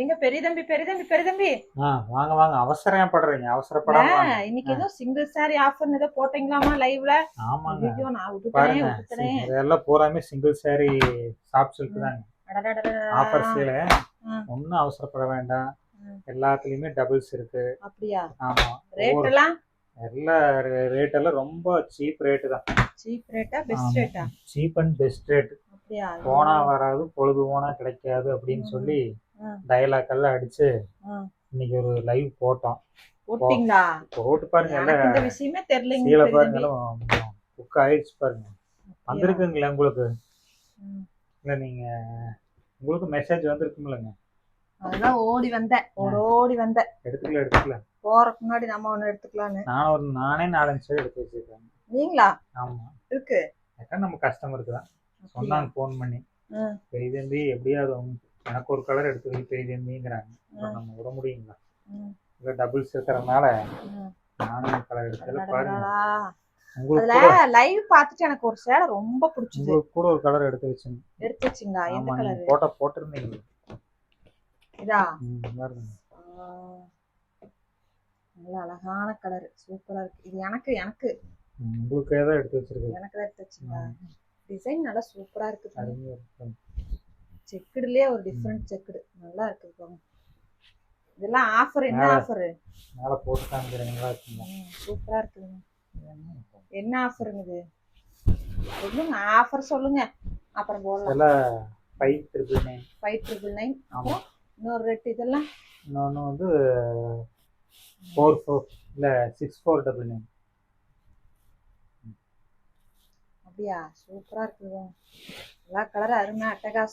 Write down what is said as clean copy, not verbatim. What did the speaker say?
எங்க பெரிய தம்பி பெரிய தம்பி பெரிய தம்பி வாங்க வாங்க, அவசரம் படுறீங்க, அவசரப்படாம வாங்க. இன்னைக்கு ஏதோ சிங்கிள் சாரி ஆஃபர் ஏதோ போட்டீங்களாமா லைவ்ல? ஆமாங்க, ஐயோ நான் பாருங்க விட்டுட்டேன். இதெல்லாம் பூராமே சிங்கிள் சாரி ஷாப் இருக்குதாங்க. ஆஃபர் சேல. ஒன்னும் அவசரப்பட வேண்டாம். எல்லாத்துலயுமே டபுள்ஸ் இருக்கு. அப்படியா? ஆமா. ரேட் எல்லாம் எல்லா ரேட் எல்லாம் ரொம்ப சீப் ரேட் தான். சீப் ரேட்டா பெஸ்ட் ரேட்டா? Cheap and best rate. அப்படியா? போனா வராது, பொழுது போனா கிடைக்காது அப்படின்னு சொல்லி டயலாக் எல்லாம் அடிச்சு இன்னைக்கு ஒரு லைவ் போட்டோம். போட்டீங்களா? போட்டு பாருங்க. எனக்கு இந்த விஷயமே தெரியலங்க. கீழே பாருங்க, புக் ஆயிடுச்சு பாருங்க. வந்திருக்குங்களா உங்களுக்கு? இல்ல நீங்க உங்களுக்கு மெசேஜ் வந்திருக்குங்களா? அதெல்லாம் ஓடி வந்தேன். எடுத்துக்கல போறதுக்கு முன்னாடி நம்ம ஒண்ணு எடுத்துக்கலான்னு நானே 4-5 சைடு எடுத்து வச்சிருக்கேன். நீங்களா? ஆமா இருக்கு. நம்ம கஸ்டமருக்கு தான் சொன்னாங்க போன் பண்ணி, பெரிய தம்பி எப்படியாவது எனக்கு ஒரு கலர் எடுத்து வை பெரிய தம்பிங்கிறாங்க. நம்ம விட முடியுங்களா? இல்ல டபுள்ஸ் இருக்கிறதுனால நானும் கலர் எடுத்துல பாருங்க. உங்களுக்கு லைவ் பார்த்துட்டு எனக்கு ஒரு சேலை ரொம்ப பிடிச்சது. உங்களுக்கு கூட ஒரு கலர் எடுத்து வச்சீங்களா? எந்த கலர்? போட்டிருந்தீங்க. இதா நல்ல அழகான கலர், சூப்பரா இருக்கு. இது எனக்கு உங்களுக்கு ஏதோ எடுத்து வச்சிருக்கீங்க. எனக்கு தான் எடுத்து வச்சீங்களா? டிசைன் நல்லா சூப்பரா இருக்கு. செக்குடுலயே ஒரு டிஃபரண்ட் செக்குடு நல்லா இருக்கு. இதெல்லாம் ஆஃபர். என்ன ஆஃபர்? மேல போட்டு காமிக்கிறீங்களா? சூப்பரா இருக்குங்க. என்ன ஆஃபருங்க இது? சொல்லுங்க, ஆஃபர் சொல்லுங்க, அப்புறம் போடலாம். எல்லாம் 5,999. 5,999. ஆமா. இன்னொரு ரேட் இதெல்லாம் இன்னொன்னு வந்து 4,4 இல்ல 6,499. அப்படியா? சூப்பரா இருக்குங்க. எல்லா கலரும் அருமை, அட்டகாசம்.